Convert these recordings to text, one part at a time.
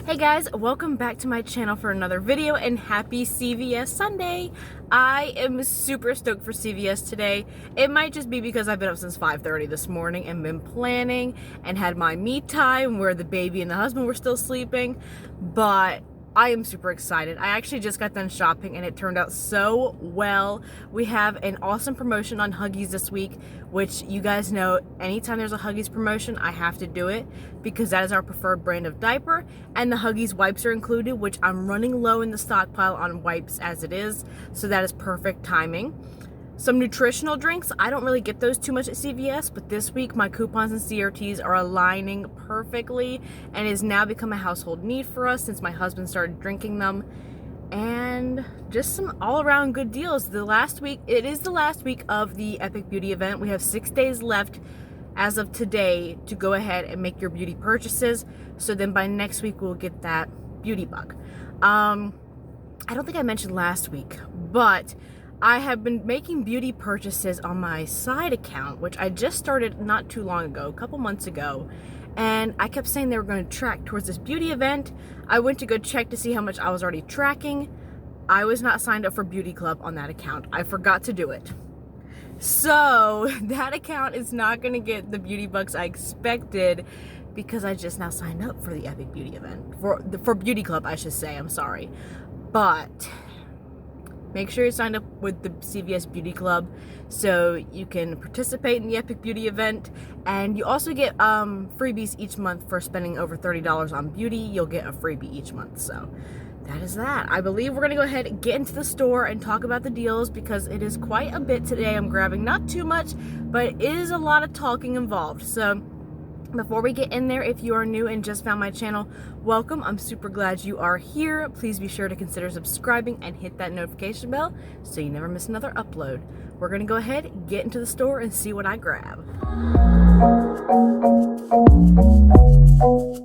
Hey guys, welcome back to my channel for another video and happy CVS Sunday. I am super stoked for CVS today. It might just be because I've been up since 5:30 this morning and been planning and had my me time where the baby and the husband were still sleeping, but I am super excited. I actually just got done shopping and it turned out so well. We have an awesome promotion on Huggies this week, which you guys know anytime there's a Huggies promotion, I have to do it because that is our preferred brand of diaper, and the Huggies Wipes are included, which I'm running low in the stockpile on wipes as it is, so that is perfect timing. Some nutritional drinks, I don't really get those too much at CVS, but this week my coupons and CRTs are aligning perfectly and has now become a household need for us since my husband started drinking them. And just some all-around good deals. It is the last week of the Epic Beauty event. We have 6 days left as of today to go ahead and make your beauty purchases. So then by next week we'll get that beauty bug. I don't think I mentioned last week, but I have been making beauty purchases on my side account, which I just started not too long ago, a couple months ago, and I kept saying they were going to track towards this beauty event. I went to go check to see how much I was already tracking. I was not signed up for Beauty Club on that account. I forgot to do it. So that account is not going to get the beauty bucks I expected because I just now signed up for the Epic Beauty event. For Beauty Club, I should say, I'm sorry. But make sure you're signed up with the CVS Beauty Club so you can participate in the Epic Beauty event. And you also get freebies each month for spending over $30 on beauty. You'll get a freebie each month. So that is that. I believe we're going to go ahead and get into the store and talk about the deals because it is quite a bit today. I'm grabbing not too much, but it is a lot of talking involved. So before we get in there, if you are new and just found my channel, welcome. I'm super glad you are here. Please be sure to consider subscribing and hit that notification bell so you never miss another upload. We're going to go ahead, get into the store, and see what I grab.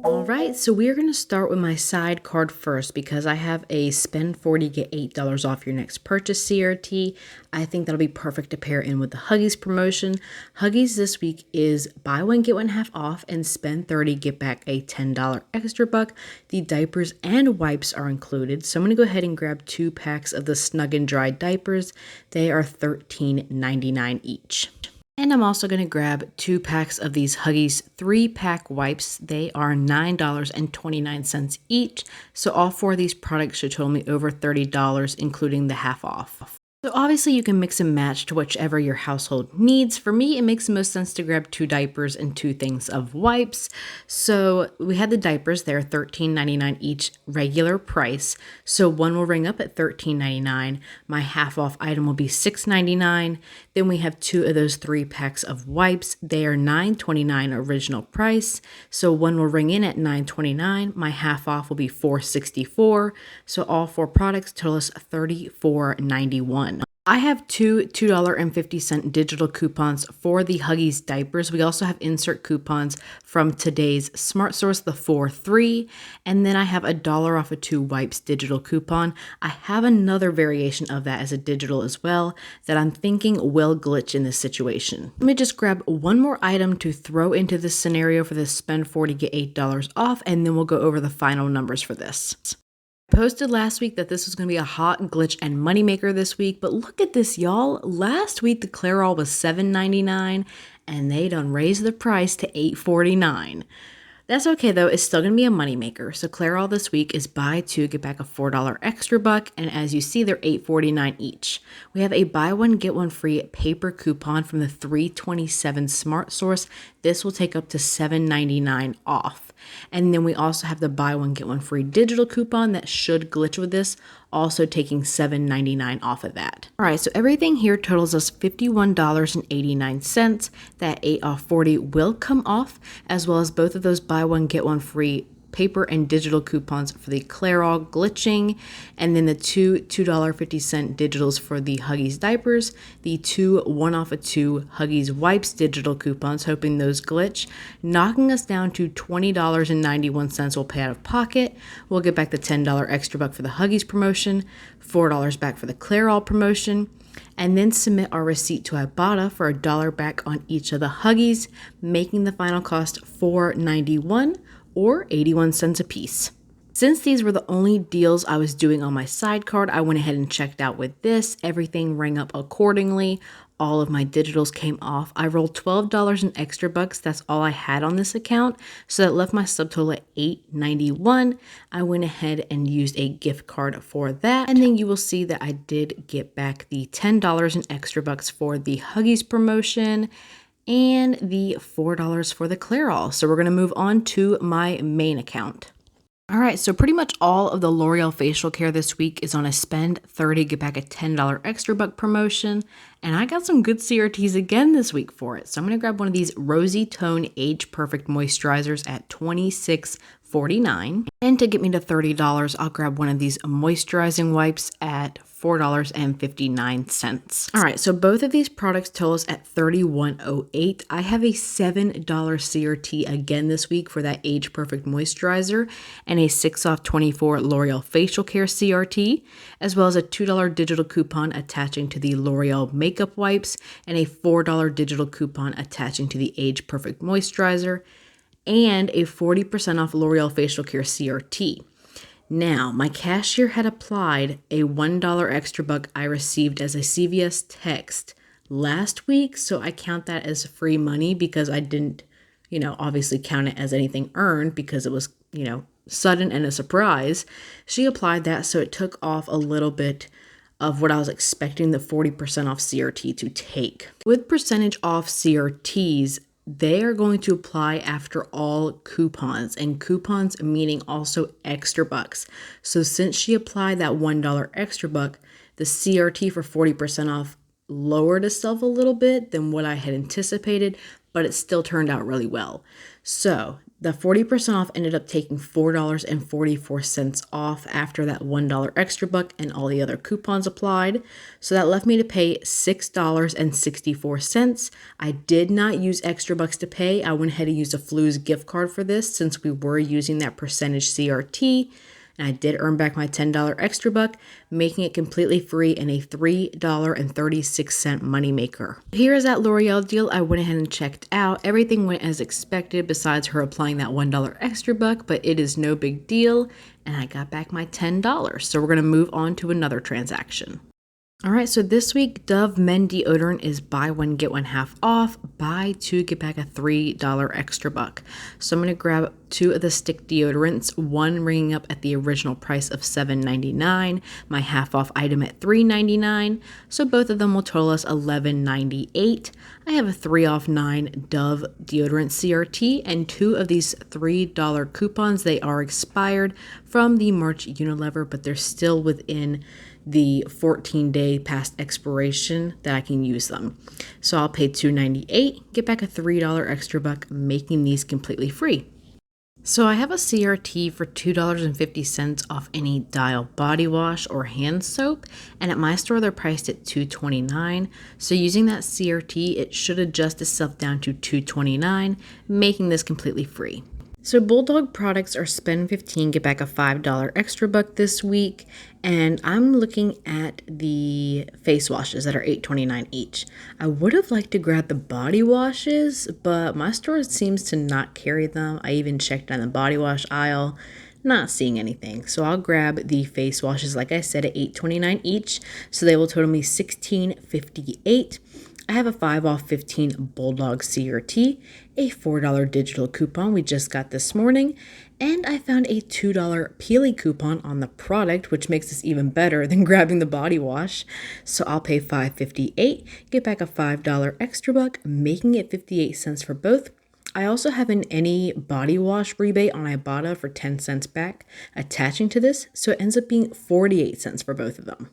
Alright, so we're going to start with my side card first because I have a spend 40 get $8 off your next purchase CRT. I think that'll be perfect to pair in with the Huggies promotion. Huggies this week is buy one get one half off and spend 30 get back a $10 extra buck. The diapers and wipes are included, so I'm going to go ahead and grab 2 packs of the Snug and Dry diapers. They are $13.99 each. And I'm also going to grab 2 packs of these Huggies 3-pack wipes. They are $9.29 each. So all 4 of these products should total me over $30, including the half off. So obviously you can mix and match to whichever your household needs. For me, it makes the most sense to grab 2 diapers and 2 things of wipes. So we had the diapers, they're $13.99 each regular price. So one will ring up at $13.99. My half off item will be $6.99. Then we have 2 of those 3 packs of wipes. They are $9.29 original price. So one will ring in at $9.29. My half off will be $4.64. So all 4 products total us $34.91. I have 2 $2.50 digital coupons for the Huggies diapers. We also have insert coupons from today's Smart Source, the 4-3, and then I have $1 off of 2 wipes digital coupon. I have another variation of that as a digital as well that I'm thinking will glitch in this situation. Let me just grab one more item to throw into this scenario for this spend 40 get $8 off, and then we'll go over the final numbers for this. Posted last week that this was going to be a hot glitch and moneymaker this week, but look at this, y'all. Last week the Clairol was $7.99 and they done raised the price to $8.49. That's okay though, it's still going to be a moneymaker. So Clairol this week is buy 2, get back a $4 extra buck, and as you see, they're $8.49 each. We have a buy one, get one free paper coupon from the 327 Smart Source. This will take up to $7.99 off. And then we also have the buy one, get one free digital coupon that should glitch with this, also taking $7.99 off of that. All right, so everything here totals us $51.89. That 8 off 40 will come off, as well as both of those buy one, get one free paper and digital coupons for the Clairol glitching, and then the 2 $2.50 digitals for the Huggies diapers, the 2 1 off of 2 Huggies wipes digital coupons, hoping those glitch, knocking us down to $20.91 we'll pay out of pocket. We'll get back the $10 extra buck for the Huggies promotion, $4 back for the Clairol promotion, and then submit our receipt to Ibotta for $1 back on each of the Huggies, making the final cost $4.91 or 81 cents a piece. Since these were the only deals I was doing on my side card, I went ahead and checked out with this. Everything rang up accordingly. All of my digitals came off. I rolled $12 in extra bucks. That's all I had on this account. So that left my subtotal at $8.91. I went ahead and used a gift card for that. And then you will see that I did get back the $10 in extra bucks for the Huggies promotion and the $4 for the Clairol. So we're going to move on to my main account. All right, so pretty much all of the L'Oreal facial care this week is on a spend 30, get back a $10 extra buck promotion. And I got some good CRTs again this week for it. So I'm going to grab one of these Rosy Tone Age Perfect moisturizers at $26.49. And to get me to $30, I'll grab one of these moisturizing wipes at $4.59. All right, so both of these products total us at $31.08. I have a $7 CRT again this week for that Age Perfect moisturizer and a 6 off 24 L'Oreal facial care CRT, as well as a $2 digital coupon attaching to the L'Oreal makeup wipes and a $4 digital coupon attaching to the Age Perfect moisturizer and a 40% off L'Oreal facial care CRT. Now, my cashier had applied a $1 extra buck I received as a CVS text last week, so I count that as free money because I didn't, obviously count it as anything earned because it was, sudden and a surprise. She applied that, so it took off a little bit of what I was expecting the 40% off CRT to take. With percentage off CRTs, they are going to apply after all coupons, and coupons meaning also extra bucks. So since she applied that $1 extra buck, the CRT for 40% off lowered itself a little bit than what I had anticipated, but it still turned out really well. So the 40% off ended up taking $4.44 off after that $1 extra buck and all the other coupons applied. So that left me to pay $6.64. I did not use extra bucks to pay. I went ahead and used a FLUZ gift card for this since we were using that percentage CRT. And I did earn back my $10 extra buck, making it completely free and a $3.36 moneymaker. Here is that L'Oreal deal I went ahead and checked out. Everything went as expected besides her applying that $1 extra buck, but it is no big deal. And I got back my $10. So we're going to move on to another transaction. All right, so this week, Dove Men Deodorant is buy one, get one half off. Buy two, get back a $3 extra buck. So I'm going to grab two of the stick deodorants, one ringing up at the original price of $7.99, my half off item at $3.99. So both of them will total us $11.98. I have a 3 off 9 Dove deodorant CRT and two of these $3 coupons. They are expired from the March Unilever, but they're still within the 14-day past expiration that I can use them. So I'll pay $2.98, get back a $3 extra buck, making these completely free. So I have a CRT for $2.50 off any Dial body wash or hand soap, and at my store they're priced at $2.29. So using that CRT, it should adjust itself down to $2.29, making this completely free. So Bulldog products are spend 15, get back a $5 extra buck this week. And I'm looking at the face washes that are $8.29 each. I would have liked to grab the body washes, but my store seems to not carry them. I even checked on the body wash aisle, not seeing anything. So I'll grab the face washes, like I said, at $8.29 each. So they will total me $16.58. I have a 5 off 15 Bulldog CRT, a $4 digital coupon we just got this morning, and I found a $2 Peely coupon on the product, which makes this even better than grabbing the body wash. So I'll pay $5.58, get back a $5 extra buck, making it 58 cents for both. I also have an any body wash rebate on Ibotta for 10 cents back attaching to this, so it ends up being 48 cents for both of them.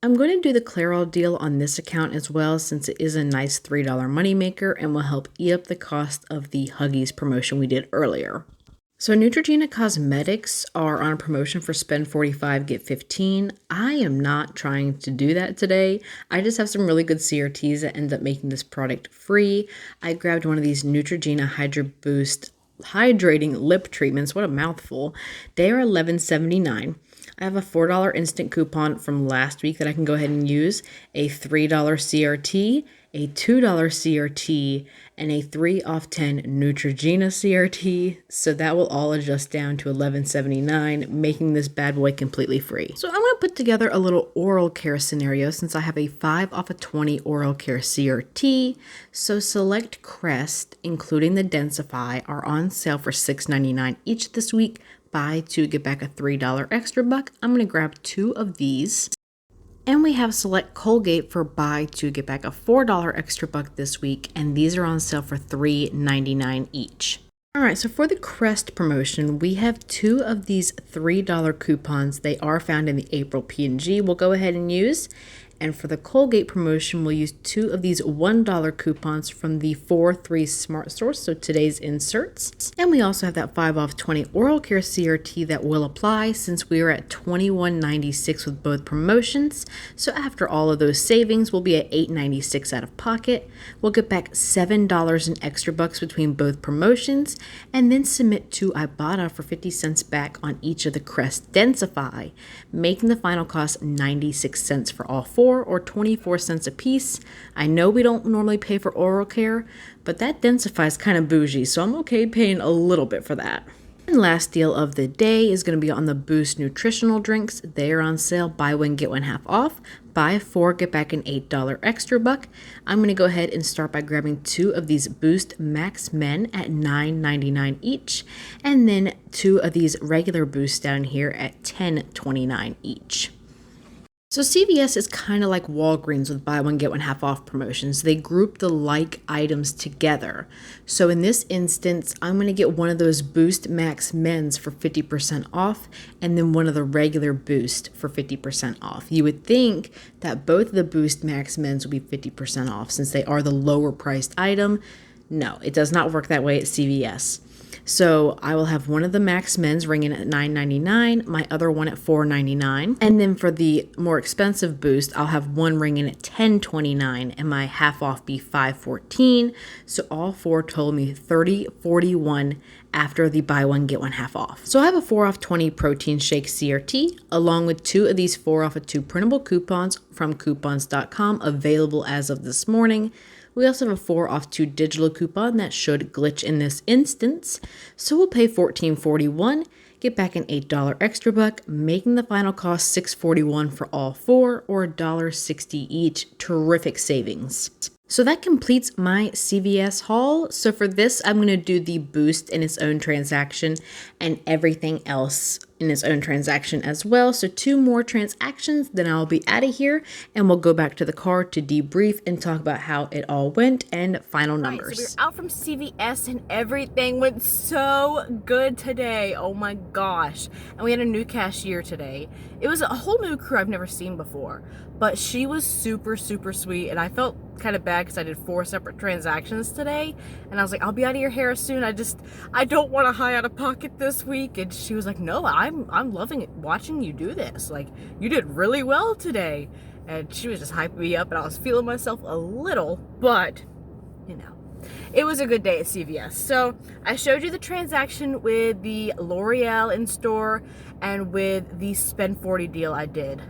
I'm going to do the Clairol deal on this account as well, since it is a nice $3 moneymaker and will help eat up the cost of the Huggies promotion we did earlier. So Neutrogena Cosmetics are on a promotion for spend 45, get 15. I am not trying to do that today. I just have some really good CRTs that end up making this product free. I grabbed one of these Neutrogena Hydro Boost hydrating lip treatments. What a mouthful. They are $11.79. I have a $4 instant coupon from last week that I can go ahead and use, a $3 CRT, a $2 CRT, and a 3 off 10 Neutrogena CRT. So that will all adjust down to $11.79, making this bad boy completely free. So I'm going to put together a little oral care scenario since I have a 5 off of 20 oral care CRT. So select Crest, including the Densify, are on sale for $6.99 each this week. Buy 2, get back a $3 extra buck. I'm going to grab 2 of these. And we have select Colgate for buy 2, get back a $4 extra buck this week. And these are on sale for $3.99 each. All right, so for the Crest promotion, we have 2 of these $3 coupons. They are found in the April P&G. We'll go ahead and use. And for the Colgate promotion, we'll use 2 of these $1 coupons from the 4-3 Smart Source, so today's inserts. And we also have that 5 off 20 oral care CRT that will apply since we are at $21.96 with both promotions. So after all of those savings, we'll be at $8.96 out of pocket. We'll get back $7 in extra bucks between both promotions, and then submit to Ibotta for 50 cents back on each of the Crest Densify, making the final cost 96 cents for all 4, or 24 cents a piece. I know we don't normally pay for oral care, but that Densify is kind of bougie, so I'm okay paying a little bit for that. And last deal of the day is going to be on the Boost Nutritional Drinks. They are on sale, buy 1, get 1 half off. Buy 4, get back an $8 extra buck. I'm going to go ahead and start by grabbing 2 of these Boost Max Men at $9.99 each, and then 2 of these regular Boosts down here at $10.29 each. So CVS is kind of like Walgreens with buy 1, get 1 half off promotions. They group the like items together. So in this instance, I'm going to get one of those Boost Max Men's for 50% off, and then one of the regular Boost for 50% off. You would think that both of the Boost Max Men's will be 50% off since they are the lower priced item. No, it does not work that way at CVS. So I will have one of the Max Men's ringing at $9.99, my other one at $4.99. And then for the more expensive Boost, I'll have one ringing at $10.29 and my half off be $5.14. So all 4 told me $30.41 after the buy 1, get 1 half off. So I have a 4 off 20 protein shake CRT, along with 2 of these 4 off of 2 printable coupons from coupons.com available as of this morning. We also have a 4 off 2 digital coupon that should glitch in this instance. So we'll pay $14.41, get back an $8 extra buck, making the final cost $6.41 for all 4, or $1.60 each. Terrific savings. So that completes my CVS haul. So for this, I'm going to do the Boost in its own transaction and everything else in its own transaction as well. So 2 more transactions, then I'll be out of here and we'll go back to the car to debrief and talk about how it all went and final numbers. Right, so we're out from CVS and everything went so good today. Oh my gosh. And we had a new cashier today. It was a whole new crew I've never seen before, but she was super, super sweet. And I felt kind of bad because I did 4 separate transactions today. And I was like, I'll be out of your hair soon. I don't want a high out of pocket this week. And she was like, no, I'm loving it, watching you do this. Like, you did really well today. And she was just hyping me up and I was feeling myself a little, but you know, it was a good day at CVS. So I showed you the transaction with the L'Oreal in store and with the spend 40 deal I did.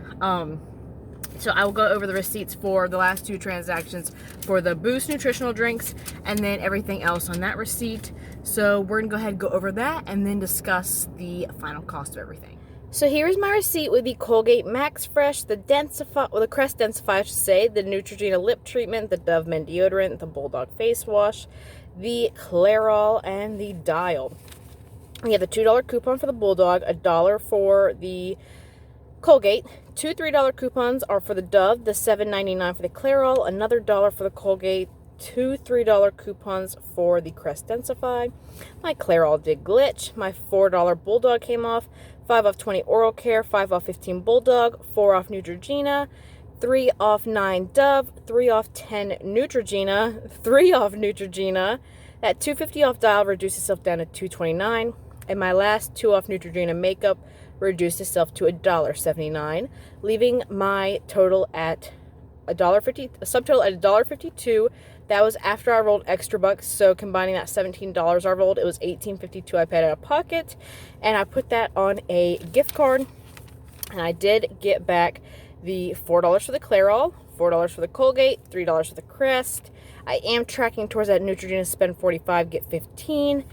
So I will go over the receipts for the last 2 transactions for the Boost Nutritional Drinks and then everything else on that receipt. So we're gonna go ahead and go over that and then discuss the final cost of everything. So here's my receipt with the Colgate Max Fresh, the Densify, well, the Crest Densify, I should say, the Neutrogena Lip Treatment, the Dove Men Deodorant, the Bulldog Face Wash, the Clairol, and the Dial. We have the $2 coupon for the Bulldog, $1 for the Colgate. 2 $3 coupons are for the Dove, the $7.99 for the Clairol, another $1 for the Colgate, 2 $3 coupons for the Crest Densify. My Clairol did glitch. My $4 Bulldog came off. 5 off 20 Oral Care, 5 off 15 Bulldog, 4 off Neutrogena, 3 off 9 Dove, 3 off 10 Neutrogena, 3 off Neutrogena. That $2.50 off Dial reduced itself down to $2.29. And my last 2 off Neutrogena makeup reduced itself to $1.79, leaving my total at $1.50, a subtotal at $1.52. That was after I rolled extra bucks, so combining that $17 I rolled, it was $18.52 I paid out of pocket, and I put that on a gift card And I did get back the $4 for the Clairol, $4 for the Colgate, $3 for the Crest. I am tracking towards that Neutrogena spend 45, get 15,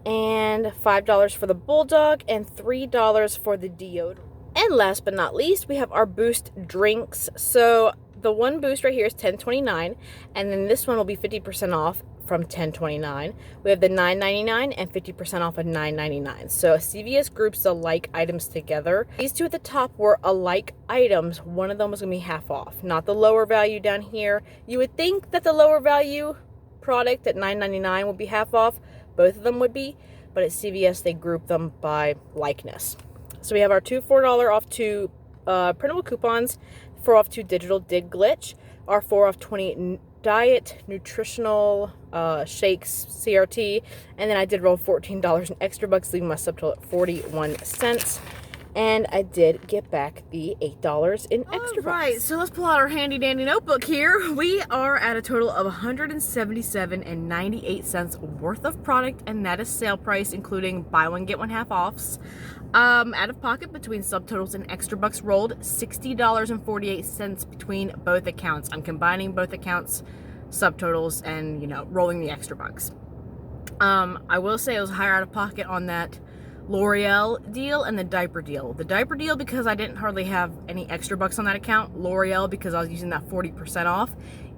and $5 for the Bulldog, and $3 for the deodorant. And last but not least, we have our Boost drinks. So the one Boost right here is $10.29, and then this one will be 50% off from $10.29. We have the $9.99 and 50% off of $9.99. So CVS groups the like items together. These two at the top were alike items. One of them was gonna be half off, not the lower value down here. You would think that the lower value product at $9.99 would be half off. Both of them would be, but at CVS they group them by likeness. So we have our two $4 off 2 printable coupons, 4 off 2 digital Dig Glitch, our 4 off 20 diet nutritional shakes CRT, and then I did roll $14 in extra bucks, leaving my subtotal at 41 cents. And I did get back the $8 in extra bucks. Alright, so let's pull out our handy dandy notebook here. We are at a total of $177.98 worth of product, and that is sale price, including buy one get one half offs. Out of pocket between subtotals and extra bucks rolled, $60.48 between both accounts. I'm combining both accounts, subtotals, and rolling the extra bucks. I will say I was higher out of pocket on that L'Oreal deal and the diaper deal. The diaper deal because I didn't hardly have any extra bucks on that account. L'Oreal because I was using that 40% off.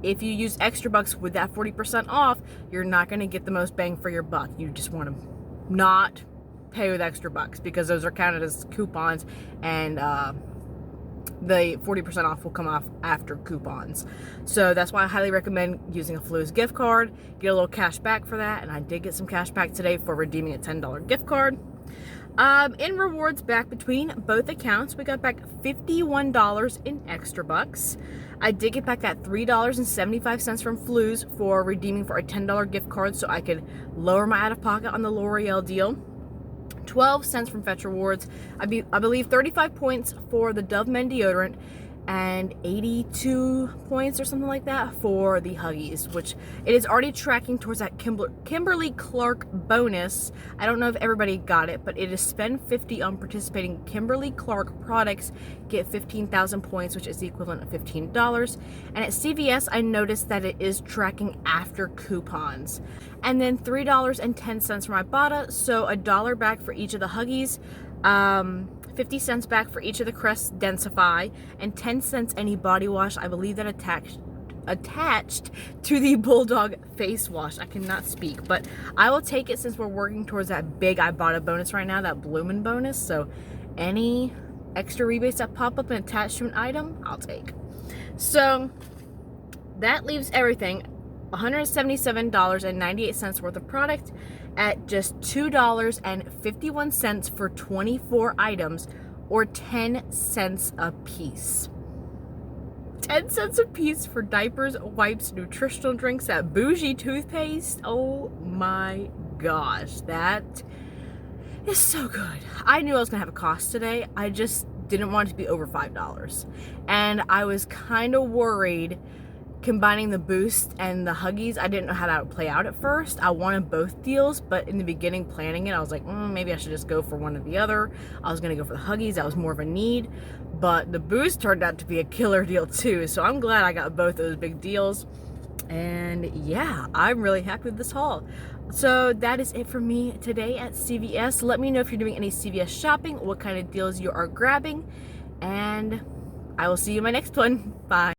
If you use extra bucks with that 40% off, you're not going to get the most bang for your buck. You just want to not pay with extra bucks because those are counted as coupons, and the 40% off will come off after coupons. So that's why I highly recommend using a FLUZ gift card. Get a little cash back for that, and I did get some cash back today for redeeming a $10 gift card. In rewards back between both accounts, we got back $51 in extra bucks. I did get back that $3.75 from FLUZ for redeeming for a $10 gift card so I could lower my out-of-pocket on the L'Oreal deal. 12 cents from Fetch Rewards. I believe 35 points for the Dove Men Deodorant, and 82 points or something like that for the Huggies, which it is already tracking towards that Kimberly Clark bonus. I don't know if everybody got it, but it is spend 50 on participating Kimberly Clark products, get 15,000 points, which is the equivalent of $15. And at CVS, I noticed that it is tracking after coupons. And then $3.10 from Ibotta, so $1 back for each of the Huggies. 50 cents back for each of the Crest Densify, and 10 cents any body wash. I believe that attached to the Bulldog face wash. I cannot speak, but I will take it since we're working towards that big Ibotta bonus right now, that bloomin' bonus. So any extra rebates that pop up and attached to an item, I'll take. So that leaves everything $177.98 worth of product at just $2.51 for 24 items, or 10 cents a piece. 10 cents a piece for diapers, wipes, nutritional drinks, that bougie toothpaste. Oh my gosh, that is so good. I knew I was gonna have a cost today. I just didn't want it to be over $5. And I was kind of worried combining the Boost and the Huggies. I didn't know how that would play out at first. I wanted both deals, but in the beginning planning it, I was like, maybe I should just go for one or the other. I was gonna go for the Huggies. That was more of a need, but the Boost turned out to be a killer deal too. So I'm glad I got both those big deals. And yeah, I'm really happy with this haul. So that is it for me today at CVS. Let me know if you're doing any CVS shopping, what kind of deals you are grabbing, and I will see you in my next one. Bye.